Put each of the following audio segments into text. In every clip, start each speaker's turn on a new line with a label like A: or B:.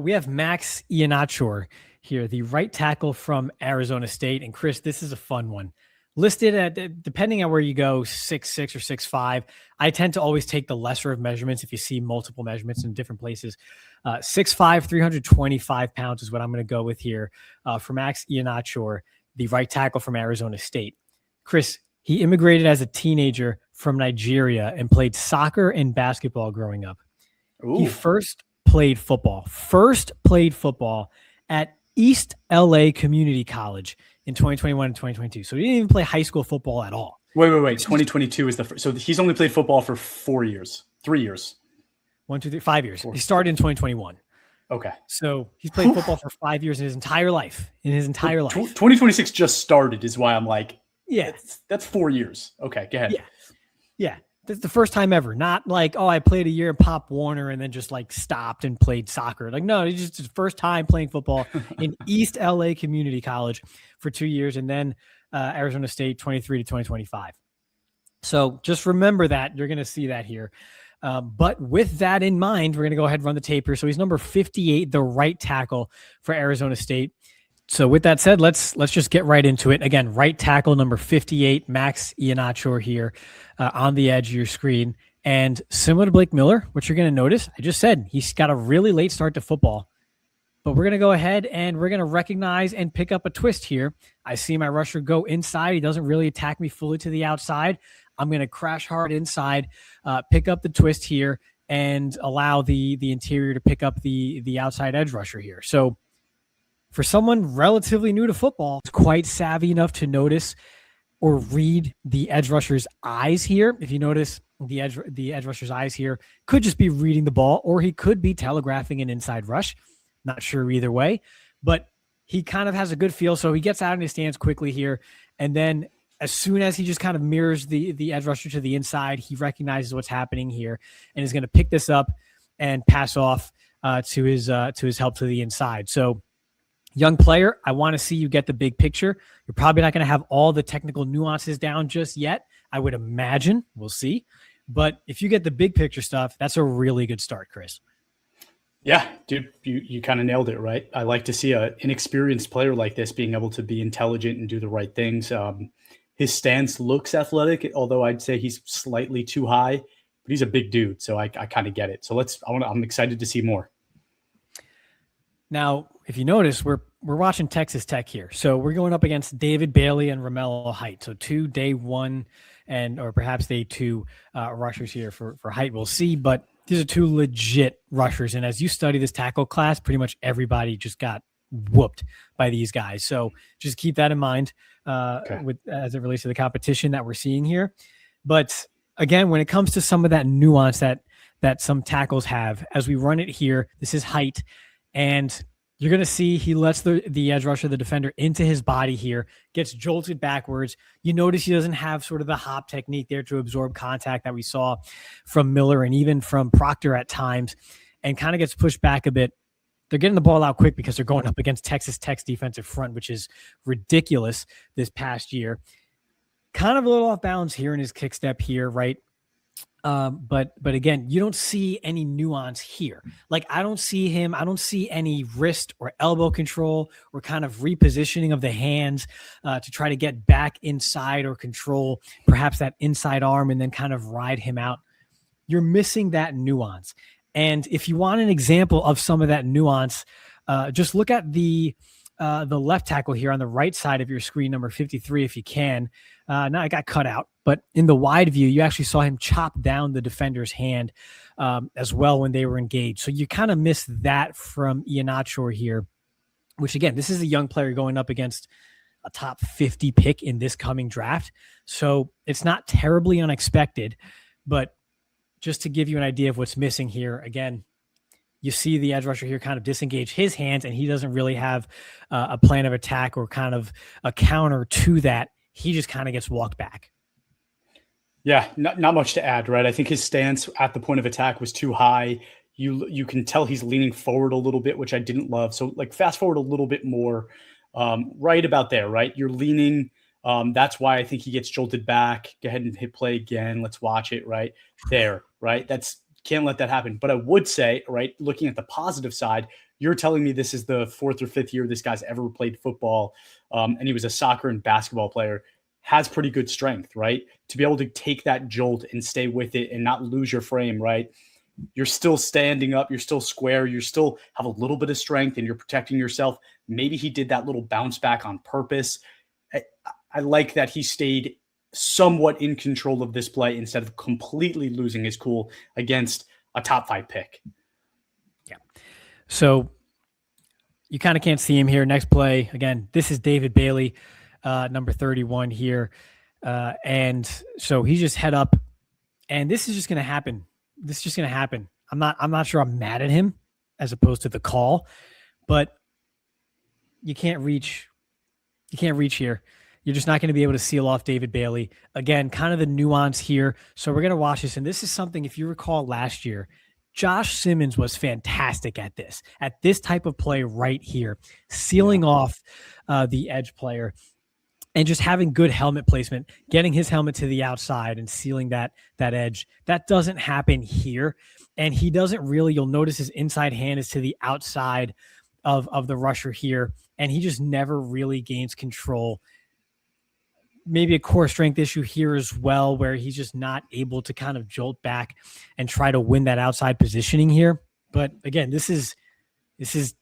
A: We have Max Iheanachor here, the right tackle from Arizona State. And Chris, this is a fun one. Listed at, depending on where you go, 6'6" or 6'5". I tend to always take the lesser of measurements if you see multiple measurements in different places. 6'5", 325 pounds is what I'm going to go with here for Max Iheanachor, the right tackle from Arizona State. Chris, he immigrated as a teenager from Nigeria and played soccer and basketball growing up. Ooh. He first played football at East LA Community College in 2021 and 2022. So he didn't even play high school football at all.
B: Wait. 2022 is the first. So he's only played football for 3 years.
A: 1, 2, 3, 5 years. He started in 2021.
B: Okay.
A: So he's played football for 5 years in his entire life.
B: 2026 just started is why I'm like,
A: yeah,
B: that's 4 years. Okay, go ahead.
A: Yeah. That's the first time ever. Not like, oh, I played a year in Pop Warner and then just like stopped and played soccer. Like, no, it's just his first time playing football in East LA Community College for 2 years. And then Arizona State 23 to 2025. So just remember that. You're going to see that here. But with that in mind, we're going to go ahead and run the tape here. So he's number 58, the right tackle for Arizona State. So with that said, let's just get right into it. Again, right tackle number 58, Max Iheanachor here on the edge of your screen. And similar to Blake Miller, what you're going to notice, I just said he's got a really late start to football. But we're going to go ahead and we're going to recognize and pick up a twist here. I see my rusher go inside. He doesn't really attack me fully to the outside. I'm going to crash hard inside, pick up the twist here, and allow the interior to pick up the outside edge rusher here. So for someone relatively new to football, it's quite savvy enough to notice or read the edge rusher's eyes here. If you notice the edge rusher's eyes here, could just be reading the ball, or he could be telegraphing an inside rush. Not sure either way, but he kind of has a good feel. So he gets out in his stance quickly here. And then as soon as he just kind of mirrors the edge rusher to the inside, he recognizes what's happening here and is going to pick this up and pass off to his help to the inside. So young player, I want to see you get the big picture. You're probably not going to have all the technical nuances down just yet, I would imagine. We'll see. But if you get the big picture stuff, that's a really good start, Chris.
B: Yeah, dude, you kind of nailed it, right? I like to see an inexperienced player like this being able to be intelligent and do the right things. His stance looks athletic, although I'd say he's slightly too high, but he's a big dude, so I kind of get it. So I'm excited to see more.
A: Now, if you notice, we're watching Texas Tech here. So we're going up against David Bailey and Romello Height. So 2 day 1 or perhaps day 2 rushers here for Height. We'll see, but these are 2 legit rushers. And as you study this tackle class, pretty much everybody just got whooped by these guys. So just keep that in mind as it relates to the competition that we're seeing here. But again, when it comes to some of that nuance that some tackles have, as we run it here, this is Height. And you're going to see he lets the edge rusher, the defender, into his body here, gets jolted backwards. You notice he doesn't have sort of the hop technique there to absorb contact that we saw from Miller and even from Proctor at times, and kind of gets pushed back a bit. They're getting the ball out quick because they're going up against Texas Tech's defensive front, which is ridiculous this past year. Kind of a little off balance here in his kick step here, right? But again, you don't see any nuance here. Like I don't see any wrist or elbow control or kind of repositioning of the hands to try to get back inside or control perhaps that inside arm and then kind of ride him out. You're missing that nuance. And if you want an example of some of that nuance, just look at the left tackle here on the right side of your screen, number 53, if you can. Now it got cut out, but in the wide view, you actually saw him chop down the defender's hand as well when they were engaged. So you kind of miss that from Iheanachor here, which again, this is a young player going up against a top 50 pick in this coming draft. So it's not terribly unexpected, but just to give you an idea of what's missing here, again, you see the edge rusher here kind of disengage his hands, and he doesn't really have a plan of attack or kind of a counter to that. He just kind of gets walked back.
B: Yeah, not much to add, right? I think his stance at the point of attack was too high. You can tell he's leaning forward a little bit, which I didn't love. So like fast forward a little bit more, right about there, right? You're leaning. That's why I think he gets jolted back. Go ahead and hit play again. Let's watch it right there, right? Can't let that happen. But I would say, right, looking at the positive side, You're telling me this is the fourth or fifth year this guy's ever played football, and he was a soccer and basketball player, has pretty good strength, right? To be able to take that jolt and stay with it and not lose your frame, right? You're still standing up, you're still square, you still have a little bit of strength and you're protecting yourself. Maybe he did that little bounce back on purpose. I like that he stayed somewhat in control of this play instead of completely losing his cool against a top 5 pick.
A: Yeah. So you kind of can't see him here. Next play, again, this is David Bailey, number 31 here. And so he's just head up, and this is just going to happen. This is just going to happen. I'm not sure I'm mad at him as opposed to the call, but you can't reach here. You're just not going to be able to seal off David Bailey. Again, kind of the nuance here. So we're going to watch this. And this is something, if you recall last year, Josh Simmons was fantastic at this type of play right here, sealing off the edge player and just having good helmet placement, getting his helmet to the outside and sealing that edge. That doesn't happen here. And he doesn't really, you'll notice his inside hand is to the outside of the rusher here. And he just never really gains control. Maybe a core strength issue here as well, where he's just not able to kind of jolt back and try to win that outside positioning here. But again, this is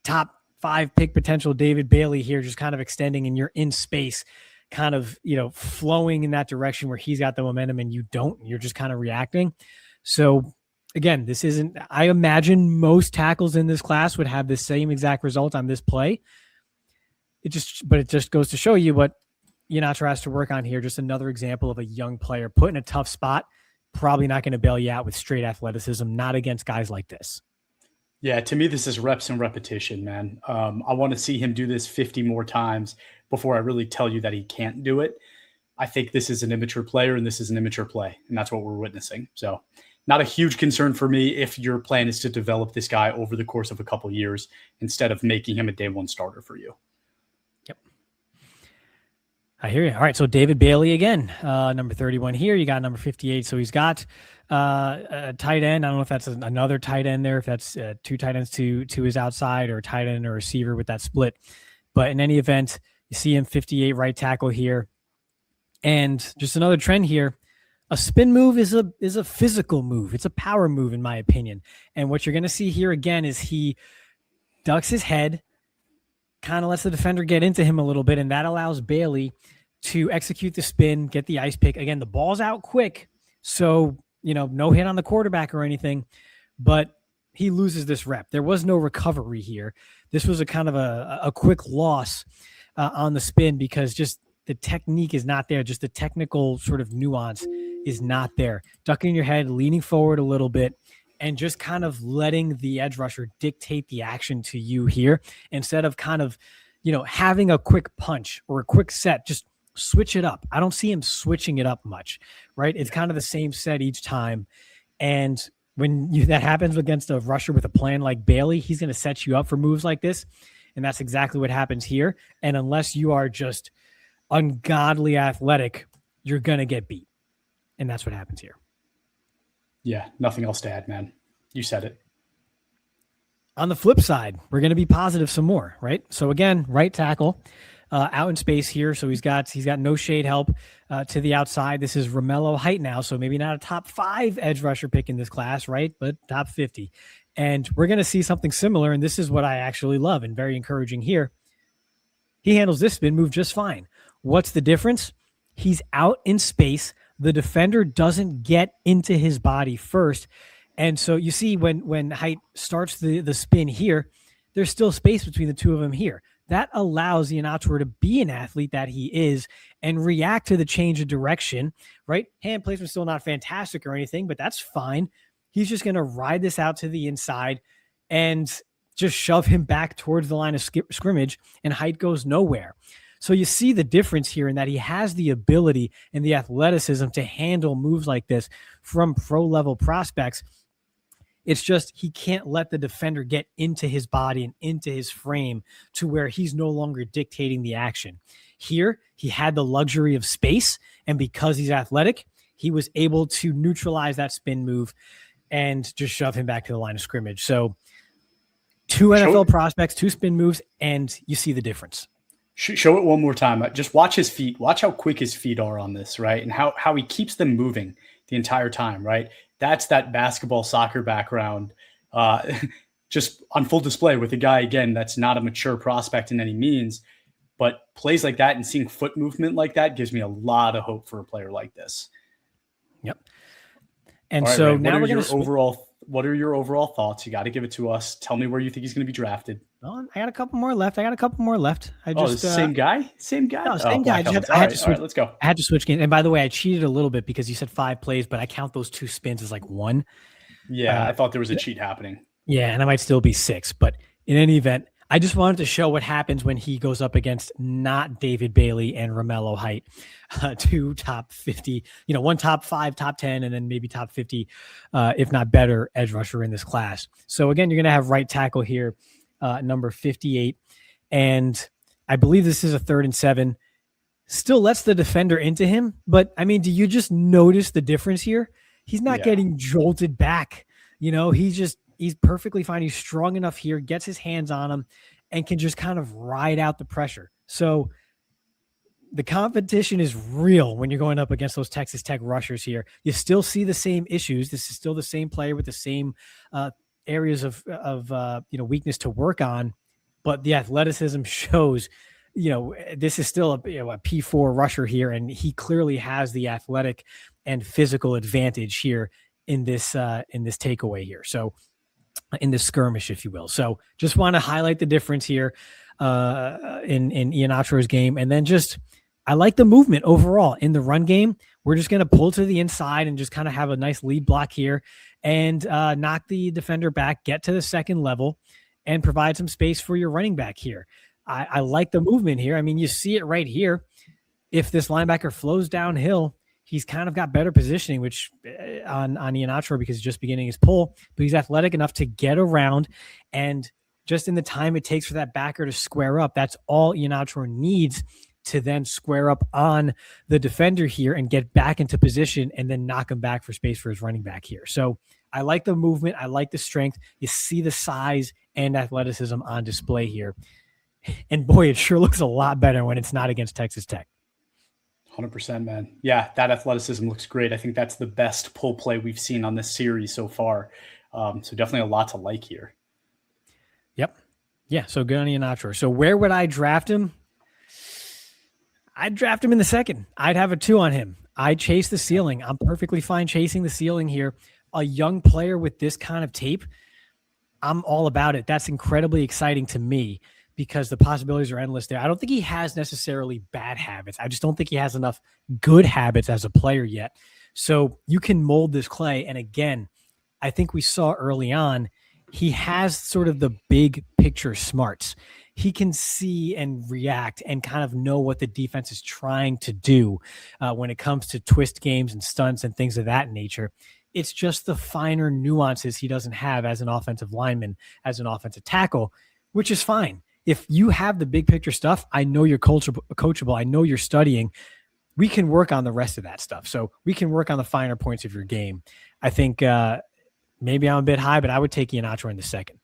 A: top 5 pick potential David Bailey here, just kind of extending, and you're in space, kind of, flowing in that direction where he's got the momentum and you don't, you're just kind of reacting. So again, this isn't, I imagine most tackles in this class would have the same exact result on this play. It just goes to show you what Iheanachor has to work on here. Just another example of a young player put in a tough spot, probably not going to bail you out with straight athleticism, not against guys like this.
B: Yeah, to me, this is reps and repetition, man. I want to see him do this 50 more times before I really tell you that he can't do it. I think this is an immature player, and this is an immature play, and that's what we're witnessing. So not a huge concern for me if your plan is to develop this guy over the course of a couple of years instead of making him a day one starter for you.
A: Yep. I hear you. All right, so David Bailey again, number 31 here. You got number 58. So he's got a tight end. I don't know if that's another tight end there, if that's 2 tight ends to his outside, or a tight end or receiver with that split. But in any event, you see him 58 right tackle here. And just another trend here. A spin move is a physical move. It's a power move, in my opinion. And what you're going to see here again is he ducks his head, kind of lets the defender get into him a little bit, and that allows Bailey to execute the spin, get the ice pick. Again, the ball's out quick, so no hit on the quarterback or anything, but he loses this rep. There was no recovery here. This was a kind of a quick loss on the spin because just the technique is not there. Just the technical sort of nuance is not there. Ducking your head, leaning forward a little bit, and just kind of letting the edge rusher dictate the action to you here instead of kind of, having a quick punch or a quick set. Just switch it up. I don't see him switching it up much, right? It's kind of the same set each time. And when that happens against a rusher with a plan like Bailey, he's going to set you up for moves like this. And that's exactly what happens here. And unless you are just ungodly athletic, you're going to get beat. And that's what happens here.
B: Yeah, nothing else to add, man. You said it.
A: On the flip side, we're going to be positive some more, right? So again, right tackle out in space here. So he's got no shade help to the outside. This is Romello Height now, so maybe not a top 5 edge rusher pick in this class, right? But top 50. And we're going to see something similar, and this is what I actually love and very encouraging here. He handles this spin move just fine. What's the difference? He's out in space. The defender doesn't get into his body first. And so you see when Height starts the spin here, there's still space between the two of them here. That allows Iheanachor to be an athlete that he is and react to the change of direction, right? Hand placement still not fantastic or anything, but that's fine. He's just going to ride this out to the inside and just shove him back towards the line of scrimmage, and Height goes nowhere. So you see the difference here in that he has the ability and the athleticism to handle moves like this from pro-level prospects. It's just he can't let the defender get into his body and into his frame to where he's no longer dictating the action. Here, he had the luxury of space, and because he's athletic, he was able to neutralize that spin move and just shove him back to the line of scrimmage. So Two NFL prospects, two spin moves, and you see the difference.
B: Show it one more time. Just watch his feet. Watch how quick his feet are on this, right? And how he keeps them moving the entire time, right? That's that basketball soccer background just on full display with a guy, again, that's not a mature prospect in any means, but plays like that and seeing foot movement like that gives me a lot of hope for a player like this.
A: Yep. And
B: right,
A: so
B: Red,
A: now we're going to
B: what are your overall thoughts? You got to give it to us. Tell me where you think he's going to be drafted.
A: Oh, I got a couple more left.
B: Same guy? Same guy?
A: No, same guy.
B: I had to switch. All right, let's go.
A: I had to switch games. And by the way, I cheated a little bit because you said 5 plays, but I count those 2 spins as like 1.
B: Yeah, I thought there was a cheat happening.
A: Yeah, and I might still be 6. But in any event, I just wanted to show what happens when he goes up against not David Bailey and Romello Height, 2 top 50, one top 5, top 10, and then maybe top 50, if not better, edge rusher in this class. So again, you're going to have right tackle here, number 58. And I believe this is a 3rd and 7. Still lets the defender into him. But I mean, do you just notice the difference here? He's not getting jolted back. He's perfectly fine. He's strong enough here, gets his hands on him, and can just kind of ride out the pressure. So the competition is real when you're going up against those Texas Tech rushers here. You still see the same issues. This is still the same player with the same areas of weakness to work on, but the athleticism shows. This is still a P4 rusher here, and he clearly has the athletic and physical advantage here in this takeaway here. So in this skirmish, if you will. So just want to highlight the difference here in Iheanacho's game. And then I like the movement overall in the run game. We're just going to pull to the inside and just kind of have a nice lead block here and knock the defender back, get to the second level, and provide some space for your running back here. I like the movement here. I mean, you see it right here. If this linebacker flows downhill, he's kind of got better positioning, which on Iheanachor because he's just beginning his pull, but he's athletic enough to get around. And just in the time it takes for that backer to square up, that's all Iheanachor needs to then square up on the defender here and get back into position and then knock him back for space for his running back here. So I like the movement. I like the strength. You see the size and athleticism on display here. And boy, it sure looks a lot better when it's not against Texas Tech.
B: 100%, man. Yeah, that athleticism looks great. I think that's the best pull play we've seen on this series so far. So definitely a lot to like here.
A: Yep. Yeah, so good on Iheanachor. So where would I draft him? I'd draft him in the 2nd. I'd have a 2 on him. I'd chase the ceiling. I'm perfectly fine chasing the ceiling here. A young player with this kind of tape, I'm all about it. That's incredibly exciting to me, because the possibilities are endless there. I don't think he has necessarily bad habits. I just don't think he has enough good habits as a player yet. So you can mold this clay. And again, I think we saw early on, he has sort of the big picture smarts. He can see and react and kind of know what the defense is trying to do when it comes to twist games and stunts and things of that nature. It's just the finer nuances he doesn't have as an offensive lineman, as an offensive tackle, which is fine. If you have the big picture stuff, I know you're coachable. I know you're studying. We can work on the rest of that stuff. So we can work on the finer points of your game. I think maybe I'm a bit high, but I would take Iheanachor in the 2nd.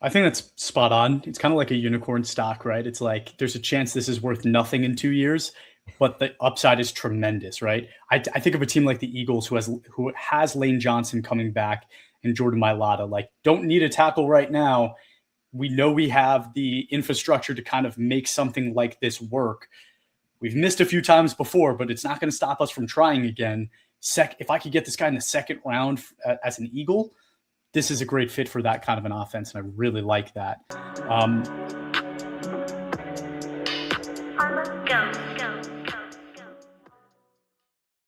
B: I think that's spot on. It's kind of like a unicorn stock, right? It's like there's a chance this is worth nothing in 2 years, but the upside is tremendous, right? I think of a team like the Eagles who has Lane Johnson coming back and Jordan Mailata. Like, don't need a tackle right now. We know we have the infrastructure to kind of make something like this work. We've missed a few times before, but it's not going to stop us from trying again. If I could get this guy in the 2nd round as an Eagle, this is a great fit for that kind of an offense, and I really like that.